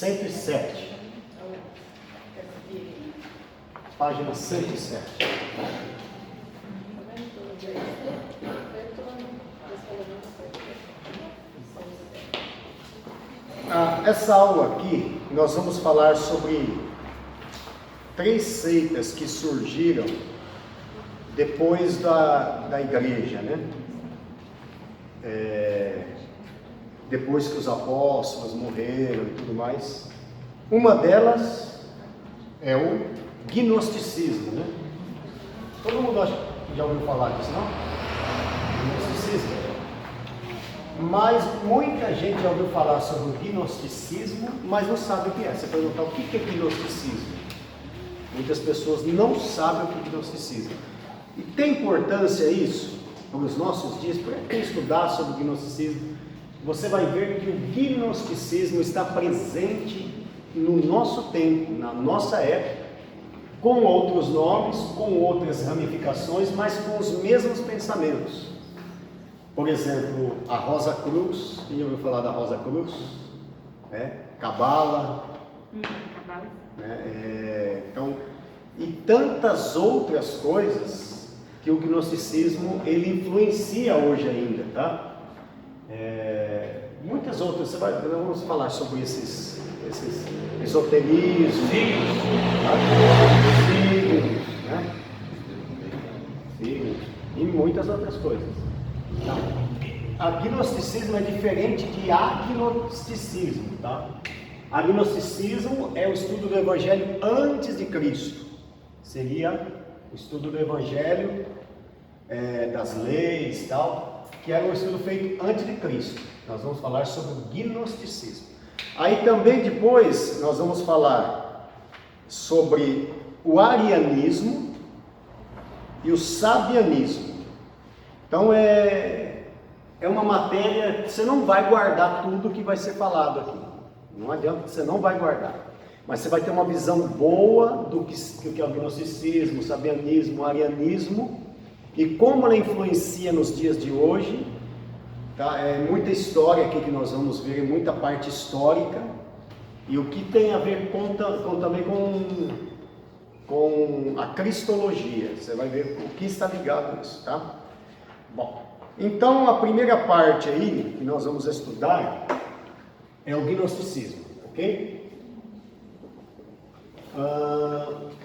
107. Página 107. Essa aula aqui, nós vamos falar sobre 3 seitas que surgiram depois da igreja, né? Depois que os apóstolos morreram e tudo mais. Uma delas é o gnosticismo, né? Todo mundo já ouviu falar disso, não? Gnosticismo. Mas muita gente já ouviu falar sobre o gnosticismo, mas não sabe o que é. Você perguntar o que é gnosticismo? Muitas pessoas não sabem o que é gnosticismo. E tem importância isso para os nossos dias? Para quem estudar sobre o gnosticismo, você vai ver que o gnosticismo está presente no nosso tempo, na nossa época, com outros nomes, com outras ramificações, mas com os mesmos pensamentos. Por exemplo, a Rosa Cruz, quem já ouviu falar da Rosa Cruz? Cabala. Então, e tantas outras coisas que o gnosticismo ele influencia hoje ainda, tá? Muitas outras, vamos falar sobre esses esoterismo, e muitas outras coisas. Tá? Agnosticismo é diferente de agnosticismo, tá? Agnosticismo é o estudo do Evangelho antes de Cristo. Seria o estudo do Evangelho, das leis e tal, que era um estudo feito antes de Cristo. Nós vamos falar sobre o gnosticismo. Aí também depois nós vamos falar sobre o arianismo e o sabianismo. Então é uma matéria que você não vai guardar tudo que vai ser falado aqui. Não adianta, você não vai guardar. Mas você vai ter uma visão boa do que é o gnosticismo, o sabianismo, o arianismo e como ela influencia nos dias de hoje. Tá? Muita história aqui que nós vamos ver, muita parte histórica e o que tem a ver também com a cristologia. Você vai ver o que está ligado nisso, tá? Bom, então a primeira parte aí que nós vamos estudar é o gnosticismo, ok?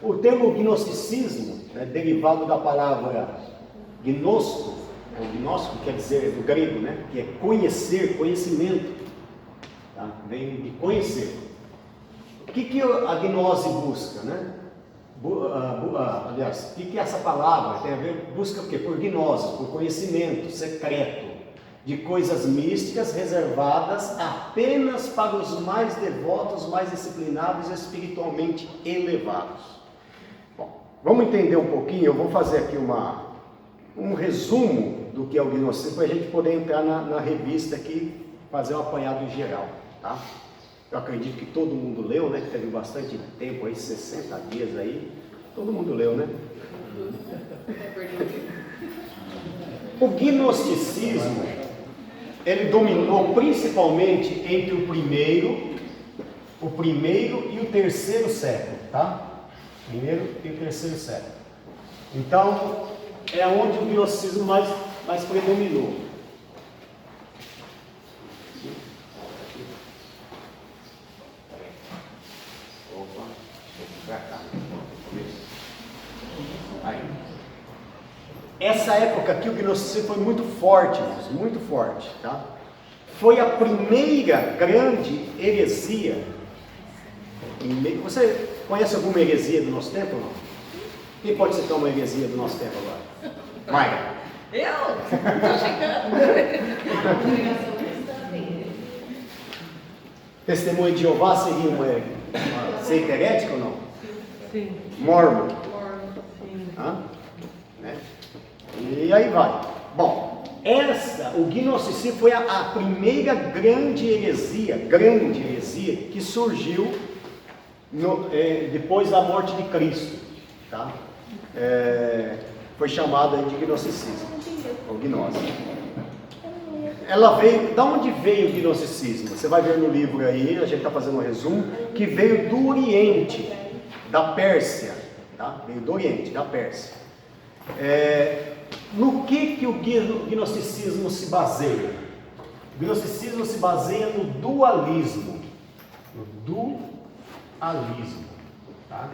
O termo gnosticismo é derivado da palavra gnosko, gnóstico quer dizer do grego, né? Que é conhecer, conhecimento, tá? Vem de conhecer. O que a gnose busca, né? Aliás, o que essa palavra tem a ver? Busca o quê? Por gnose, por conhecimento secreto de coisas místicas reservadas apenas para os mais devotos, mais disciplinados e espiritualmente elevados. Bom, vamos entender um pouquinho. Eu vou fazer aqui um resumo do que é o gnosticismo, para a gente poder entrar na revista aqui, fazer um apanhado em geral, tá? Eu acredito que todo mundo leu, né? Que teve bastante tempo aí, 60 dias aí, todo mundo leu, né? O gnosticismo, ele dominou principalmente entre o primeiro e o terceiro século, tá? Primeiro e o terceiro século. Então, é onde o gnosticismo mais predominou. Essa época aqui o gnosticismo foi muito forte, irmãos, muito forte, tá? Foi a primeira grande heresia. Você conhece alguma heresia do nosso tempo ou não? Quem pode citar uma heresia do nosso tempo agora? Maia. Eu? Estou chegando. Testemunha de Jeová seria uma seita herética ou não? Sim. Mormon. Sim. E aí vai. Bom, o gnosticismo foi a primeira grande heresia que surgiu depois da morte de Cristo, tá? Foi chamada de gnosticismo, ou gnose. ela veio, da onde veio o gnosticismo? Você vai ver no livro aí, a gente está fazendo um resumo, que veio do Oriente, da Pérsia, tá? Veio do Oriente, da Pérsia. No que o gnosticismo se baseia? O gnosticismo se baseia no dualismo. No dualismo, tá?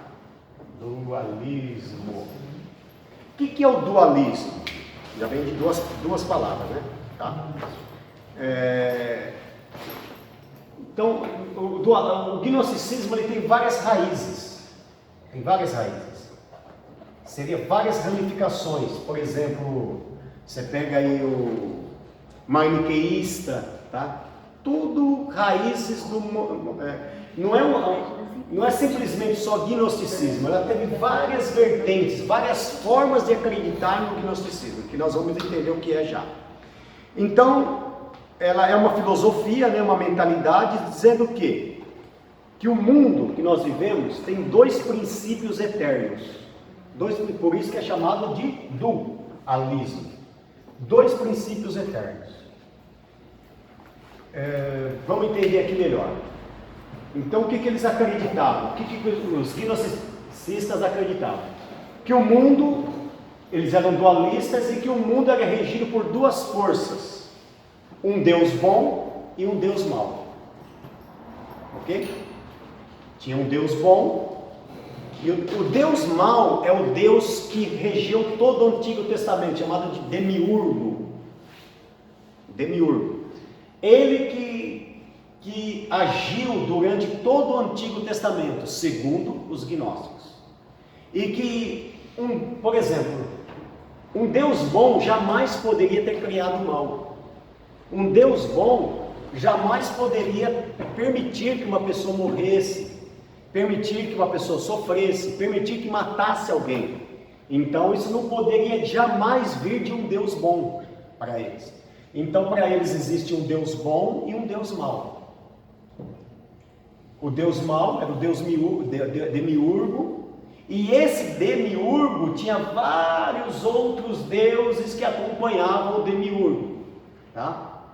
Dualismo. O que é o dualismo? Já vem de duas palavras, né? Tá? Então, o gnosticismo ele tem várias raízes. Tem várias raízes. Seria várias ramificações. Por exemplo, você pega aí o maniqueísta, tá? Tudo raízes do... Não é simplesmente só gnosticismo, ela teve várias vertentes, várias formas de acreditar no gnosticismo, que nós vamos entender o que é já. Então, ela é uma filosofia, né, uma mentalidade, dizendo que o mundo que nós vivemos tem dois princípios eternos. Por isso que é chamado de dualismo. Dois princípios eternos. Vamos entender aqui melhor. Então, o que eles acreditavam? O que os gnosticistas acreditavam? Que o mundo, eles eram dualistas e que o mundo era regido por duas forças. Um Deus bom e um Deus mau. Ok? Tinha um Deus bom e o Deus mau é o Deus que regeu todo o Antigo Testamento, chamado de Demiurgo. Demiurgo. Ele que agiu durante todo o Antigo Testamento, segundo os gnósticos. E que, por exemplo, um Deus bom jamais poderia ter criado o mal. Um Deus bom jamais poderia permitir que uma pessoa morresse, permitir que uma pessoa sofresse, permitir que matasse alguém. Então isso não poderia jamais vir de um Deus bom para eles. Então para eles existe um Deus bom e um Deus mau. O Deus mau era o Deus Demiurgo, e esse Demiurgo tinha vários outros deuses que acompanhavam o Demiurgo, tá?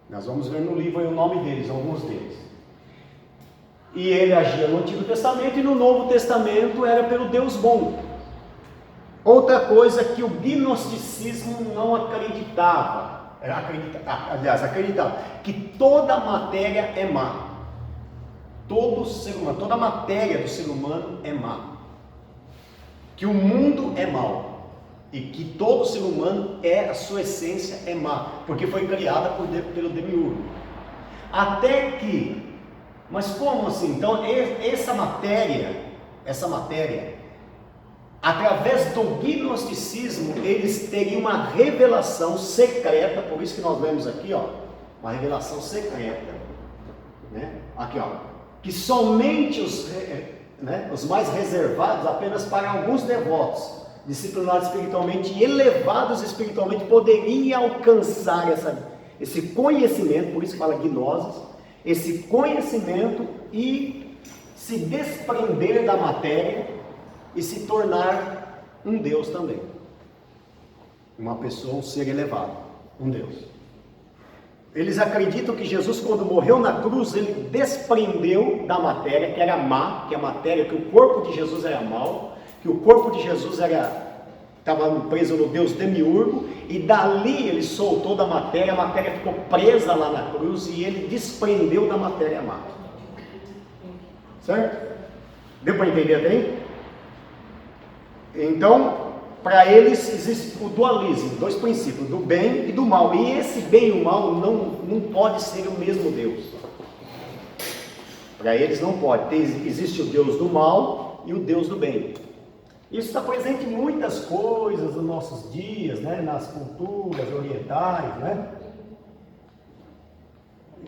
Nós vamos ver no livro aí o nome deles, alguns deles. E ele agia no Antigo Testamento e no Novo Testamento era pelo Deus bom. Outra coisa que o gnosticismo não acreditava, acreditava que toda matéria é má. Todo ser humano, toda a matéria do ser humano é má. Que o mundo é mau. E que todo ser humano a sua essência é má. Porque foi criada pelo Demiurgo. Até que, mas como assim? Então essa matéria, através do gnosticismo, eles teriam uma revelação secreta, por isso que nós vemos aqui, ó, uma revelação secreta, né? Aqui, ó. Que somente os mais reservados, apenas para alguns devotos, disciplinados espiritualmente e elevados espiritualmente, poderiam alcançar esse conhecimento, por isso que fala gnosis, esse conhecimento e se desprender da matéria e se tornar um Deus também. Uma pessoa, um ser elevado, um Deus. Eles acreditam que Jesus, quando morreu na cruz, ele desprendeu da matéria, que era má, que o corpo de Jesus era mau, que o corpo de Jesus estava preso no Deus Demiurgo, e dali ele soltou da matéria, a matéria ficou presa lá na cruz, e ele desprendeu da matéria má. Certo? Deu para entender bem? Então, para eles existe o dualismo, dois princípios, do bem e do mal. E esse bem e o mal não pode ser o mesmo Deus. Para eles não pode. Existe o Deus do mal e o Deus do bem. Isso está presente em muitas coisas nos nossos dias, né? Nas culturas orientais, né?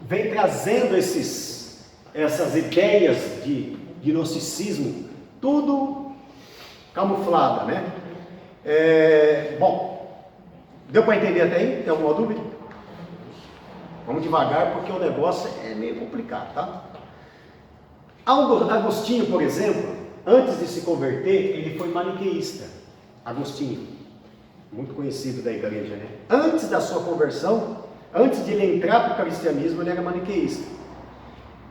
Vem trazendo essas ideias de gnosticismo, tudo camuflada, né? Bom, deu para entender até aí? Tem alguma dúvida? Vamos devagar porque o negócio é meio complicado, tá? Agostinho, por exemplo, antes de se converter, ele foi maniqueísta. Agostinho, muito conhecido da igreja, né? Antes da sua conversão, antes de ele entrar para o cristianismo, ele era maniqueísta.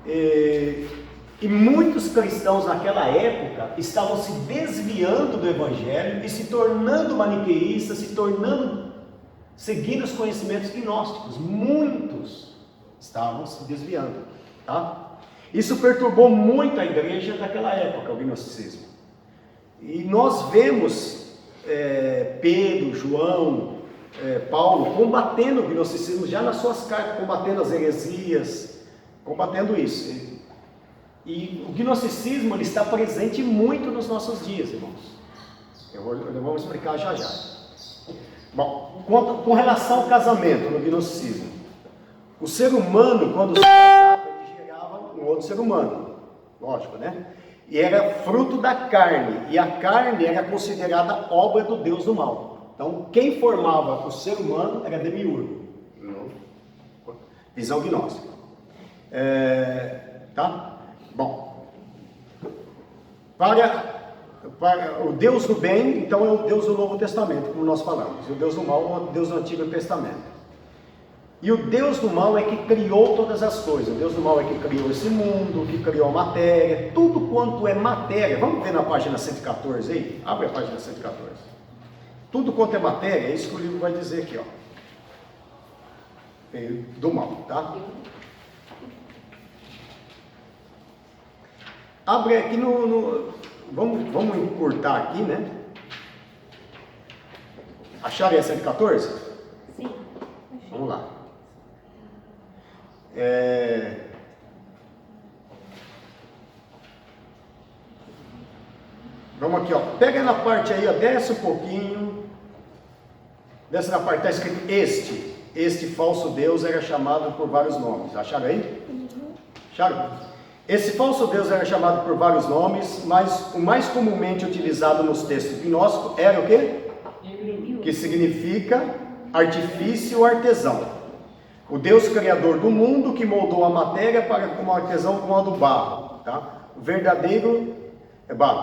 E muitos cristãos naquela época estavam se desviando do evangelho e se tornando maniqueístas, seguindo os conhecimentos gnósticos. Muitos estavam se desviando, tá? Isso perturbou muito a igreja daquela época, o gnosticismo. E nós vemos Pedro, João, Paulo combatendo o gnosticismo já nas suas cartas, combatendo as heresias, combatendo isso. E o gnosticismo ele está presente muito nos nossos dias, irmãos. Eu vou explicar já já. Bom, com relação ao casamento no gnosticismo, o ser humano, quando se casava, ele gerava um outro ser humano, lógico, né? E era fruto da carne, e a carne era considerada obra do Deus do mal. Então, quem formava o ser humano era demiurgo, visão gnóstica. Tá? Bom, para o Deus do bem, então é o Deus do Novo Testamento, como nós falamos. E o Deus do mal é o Deus do Antigo Testamento. E o Deus do mal é que criou todas as coisas. O Deus do mal é que criou esse mundo, que criou a matéria, tudo quanto é matéria. Vamos ver na página 114 aí? Abre a página 114. Tudo quanto é matéria, é isso que o livro vai dizer aqui, ó. Veio do mal, tá? Abre aqui vamos encurtar aqui, né? Acharam aí a 114? Sim. Vamos lá. Vamos aqui, ó. Pega na parte aí, ó, desce um pouquinho. Desce na parte, está escrito este falso Deus era chamado por vários nomes. Acharam aí? Acharam? Esse falso Deus era chamado por vários nomes, mas o mais comumente utilizado nos textos gnósticos era o quê? Que significa artifício ou artesão. O Deus criador do mundo que moldou a matéria para como artesão com a do barro. Tá?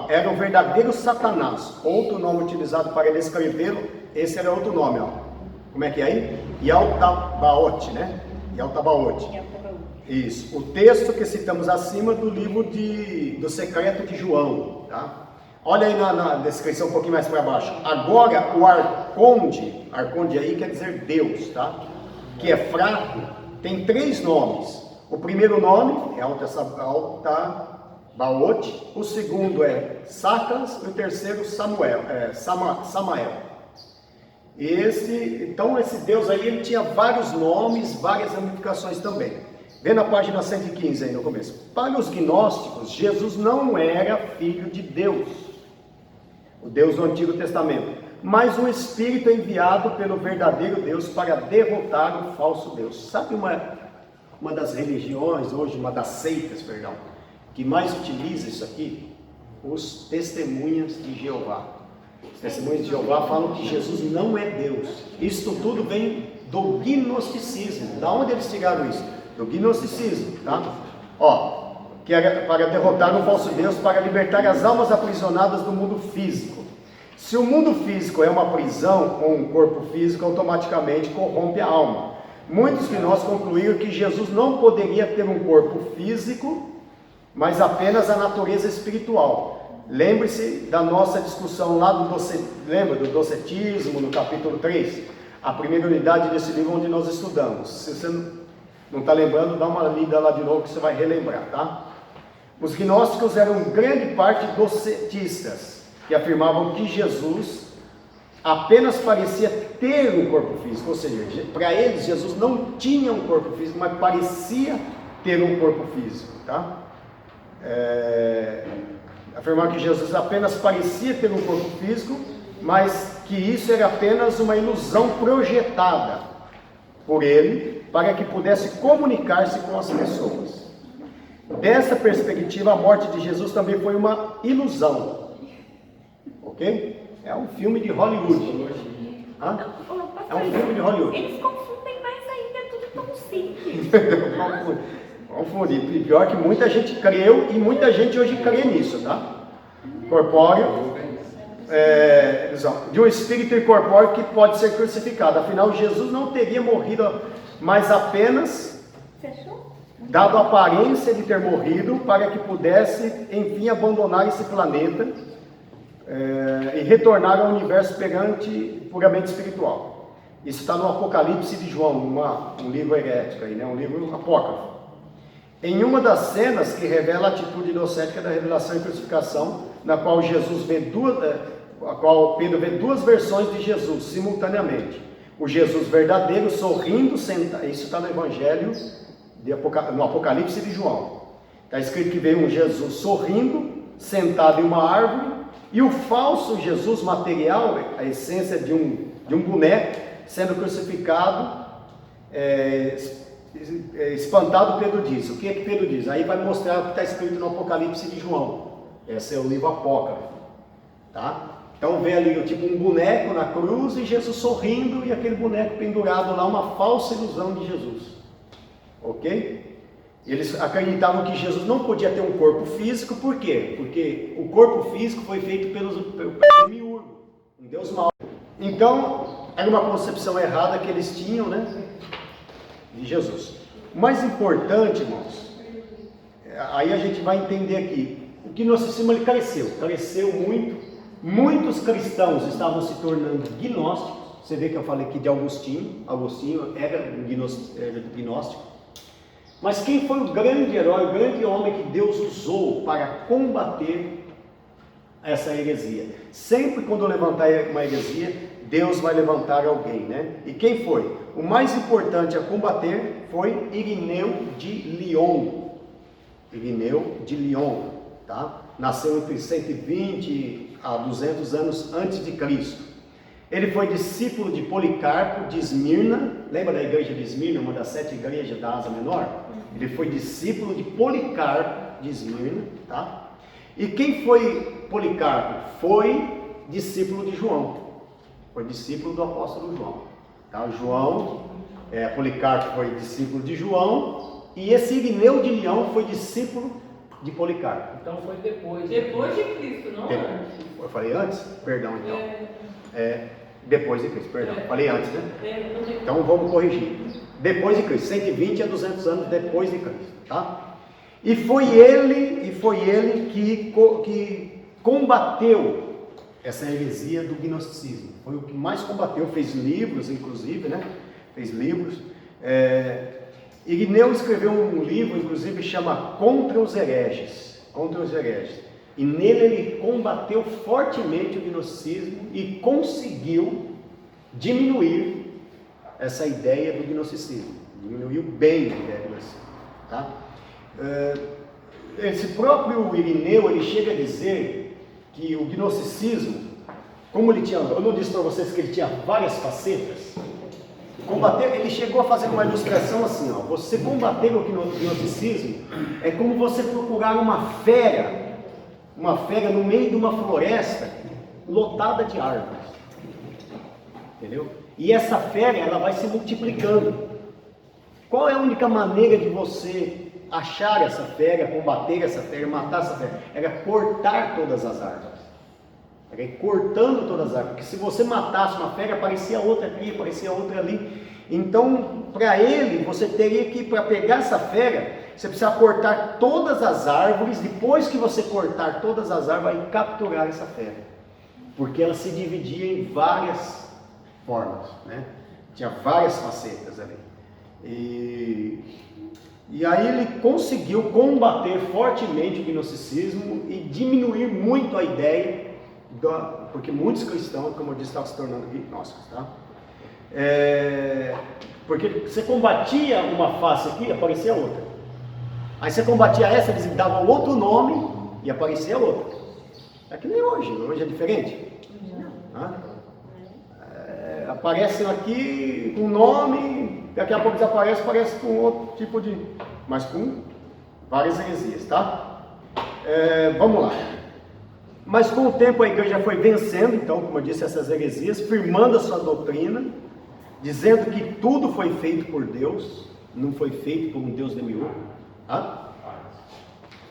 Era o verdadeiro Satanás. Outro nome utilizado para descrevê-lo, esse era outro nome. Ó. Como é que é aí? Yaltabaoth, né? Yaltabaoth. Isso. O texto que citamos acima do livro do secreto de João. Tá? Olha aí na descrição um pouquinho mais para baixo. Agora o arconde aí quer dizer Deus, tá? Que é fraco, tem 3 nomes. O primeiro nome é Altabaoth, o segundo é Sacas e o terceiro Samael. Então esse Deus aí ele tinha vários nomes, várias ramificações também. Vê na página 115 aí no começo. Para os gnósticos, Jesus não era filho de Deus, o Deus do Antigo Testamento, mas um espírito enviado pelo verdadeiro Deus para derrotar o falso Deus. Sabe uma das religiões hoje, uma das seitas, perdão, que mais utiliza isso aqui? Os testemunhas de Jeová. Os testemunhas de Jeová falam que Jesus não é Deus. Isso tudo vem do gnosticismo. Da onde eles tiraram isso? Do gnosticismo, tá? Ó, que era para derrotar o falso Deus, para libertar as almas aprisionadas do mundo físico. Se o mundo físico é uma prisão, ou um corpo físico, automaticamente corrompe a alma. Muitos de nós concluíram que Jesus não poderia ter um corpo físico, mas apenas a natureza espiritual. Lembre-se da nossa discussão lá do docetismo, no capítulo 3, a primeira unidade desse livro onde nós estudamos. Se você não está lembrando, dá uma lida lá de novo que você vai relembrar, tá? Os gnósticos eram grande parte docetistas, que afirmavam que Jesus apenas parecia ter um corpo físico, ou seja, para eles Jesus não tinha um corpo físico, mas parecia ter um corpo físico, tá? Afirmavam que Jesus apenas parecia ter um corpo físico, mas que isso era apenas uma ilusão projetada por ele, para que pudesse comunicar-se com as pessoas. Dessa perspectiva, a morte de Jesus também foi uma ilusão. Ok? É um filme de Hollywood. Hã? É um filme de Hollywood. Eles confundem mais ainda, é tudo tão simples. Confundir. Pior que muita gente creu e muita gente hoje crê nisso, tá? Corpóreo, de um espírito incorpóreo que pode ser crucificado. Afinal, Jesus não teria morrido mas apenas Fechou? dado a aparência de ter morrido, para que pudesse, enfim, abandonar esse planeta e retornar ao universo puramente espiritual. Isso está no Apocalipse de João, um livro herético, aí, né? Um livro apócrifo. Em uma das cenas que revela a atitude docética da revelação e crucificação, na qual Pedro vê duas versões de Jesus simultaneamente. O Jesus verdadeiro sorrindo, sentado, isso está no Evangelho, no Apocalipse de João. Está escrito que veio um Jesus sorrindo, sentado em uma árvore, e o falso Jesus material, a essência de um boneco, sendo crucificado, espantado. Pedro diz. O que é que Pedro diz? Aí vai mostrar o que está escrito no Apocalipse de João. Esse é o livro apócrifo, tá? Então vê ali tipo um boneco na cruz e Jesus sorrindo e aquele boneco pendurado lá, uma falsa ilusão de Jesus, ok? Eles acreditavam que Jesus não podia ter um corpo físico. Por quê? Porque o corpo físico foi feito pelo demiurgo, um Deus mau. Então era uma concepção errada que eles tinham, né, de Jesus. O mais importante, irmãos, aí a gente vai entender aqui, o gnosticismo ele cresceu muito. Muitos cristãos estavam se tornando gnósticos. Você vê que eu falei aqui de Agostinho era gnóstico. Mas quem foi o grande herói, o grande homem que Deus usou para combater essa heresia? Sempre quando levantar uma heresia, Deus vai levantar alguém, né? E quem foi? O mais importante a combater foi Irineu de Lyon. Irineu de Lyon, tá? Nasceu entre 120 a 200 anos antes de Cristo. Ele foi discípulo de Policarpo de Esmirna. Lembra da igreja de Esmirna, uma das 7 igrejas da Ásia Menor? Ele foi discípulo de Policarpo de Esmirna, tá? E quem foi Policarpo? Foi discípulo de João. Foi discípulo do apóstolo João, tá? Policarpo foi discípulo de João, e esse Irineu de Lyon foi discípulo de Policarpo. Então foi depois. Depois de Cristo, não antes. Eu falei antes? Perdão, então. Depois de Cristo, perdão. Falei antes, né? Então vamos corrigir. Depois de Cristo, 120 a 200 anos depois de Cristo, tá? E foi ele que combateu essa heresia do gnosticismo. Foi o que mais combateu, fez livros, inclusive, né? Fez livros. Irineu escreveu um livro, inclusive, chama Contra os Hereges. E nele ele combateu fortemente o gnosticismo e conseguiu diminuir essa ideia do gnosticismo. Diminuiu bem a ideia do gnosticismo, tá? Esse próprio Irineu, ele chega a dizer que o gnosticismo, como ele tinha, eu não disse para vocês que ele tinha várias facetas, ele chegou a fazer uma ilustração assim, ó: você combater o gnosticismo é como você procurar uma fera no meio de uma floresta lotada de árvores, entendeu? E essa fera, ela vai se multiplicando. Qual é a única maneira de você achar essa fera, combater essa fera, matar essa fera? Era cortar todas as árvores. Era ir cortando todas as árvores. Porque se você matasse uma fera, aparecia outra aqui, aparecia outra ali. Então, para ele, você teria que, para pegar essa fera, você precisa cortar todas as árvores. Depois que você cortar todas as árvores, vai capturar essa fera. Porque ela se dividia em várias formas, né? Tinha várias facetas ali. E aí ele conseguiu combater fortemente o gnosticismo e diminuir muito a ideia, porque muitos cristãos, como eu disse, estavam se tornando gnósticos, tá? Porque você combatia uma face aqui, aparecia outra. Aí você combatia essa, eles davam outro nome e aparecia outra. É que nem hoje é diferente. Aparecem aqui com nome, daqui a pouco desaparece, aparece com outro tipo de... mas com várias heresias, tá? Vamos lá. Mas com o tempo a igreja foi vencendo, então, como eu disse, essas heresias, firmando a sua doutrina, dizendo que tudo foi feito por Deus, não foi feito por um Deus demiurgo.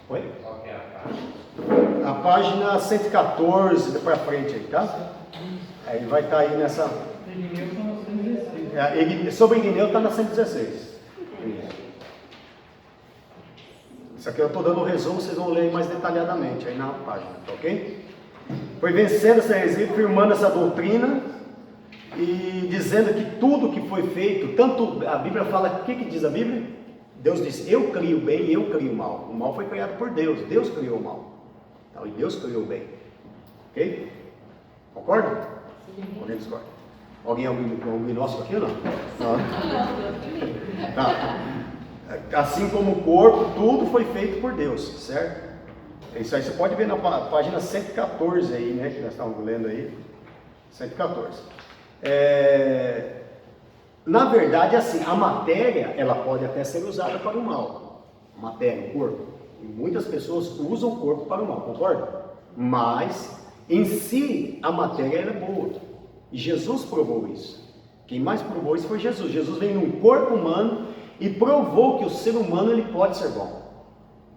Oi? Qual que é a página? A página 114 para frente aí, tá? Aí vai estar aí nessa... Sobre Irineu está na 116. Isso aqui eu estou dando um resumo, vocês vão ler mais detalhadamente aí na página, tá ok? Foi vencendo essa heresia, firmando essa doutrina e dizendo que tudo que foi feito, tanto a Bíblia fala, o que diz a Bíblia? Deus diz, eu crio o bem e eu crio o mal. O mal foi criado por Deus, Deus criou o mal. Então, e Deus criou o bem. Ok? Concorda? Alguém discorda? Alguém é um gnóstico aqui ou não? Não. Tá. Assim como o corpo, tudo foi feito por Deus, certo? Isso aí você pode ver na página 114 aí, né? Que nós estávamos lendo aí. 114. Na verdade, assim, a matéria, ela pode até ser usada para o mal. A matéria, o corpo. E muitas pessoas usam o corpo para o mal, concorda? Mas, em si, a matéria era boa. E Jesus provou isso. Quem mais provou isso foi Jesus. Jesus veio num corpo humano e provou que o ser humano ele pode ser bom.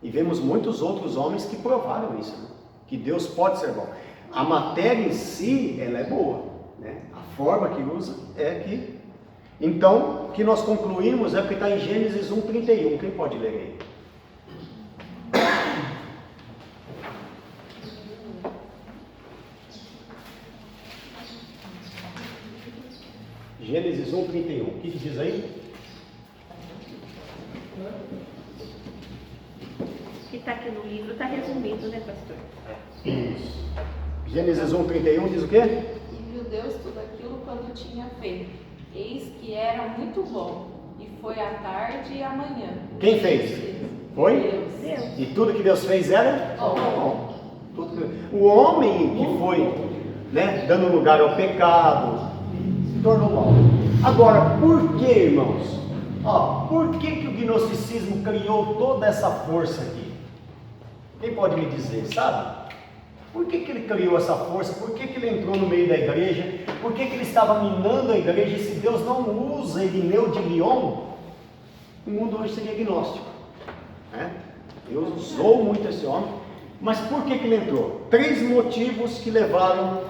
E vemos muitos outros homens que provaram isso, né? Que Deus pode ser bom. A matéria em si, ela é boa, né? A forma que usa é que... Então, o que nós concluímos é que está em Gênesis 1:31. Quem pode ler aí? Gênesis 1:31. O que diz aí? Que está aqui no livro, está resumido, né, pastor? Isso. Gênesis 1:31 diz o quê? E viu Deus tudo aquilo quando tinha feito. Eis que era muito bom. E foi à tarde e à manhã. Quem fez? Foi? Deus. E tudo que Deus fez era? Bom. O homem que foi, né, dando lugar ao pecado, se tornou mal. Agora, por que, irmãos? Por que o gnosticismo criou toda essa força aqui? Quem pode me dizer, sabe? Por que ele criou essa força? Por que ele entrou no meio da igreja? Por que ele estava minando a igreja? E se Deus não usa Irineu de Lyon, o mundo hoje seria gnóstico, né? Deus usou muito esse homem. Mas por que ele entrou? 3 motivos que levaram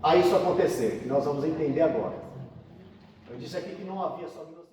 a isso acontecer, que nós vamos entender agora. Eu disse aqui que não havia só gnosticismo.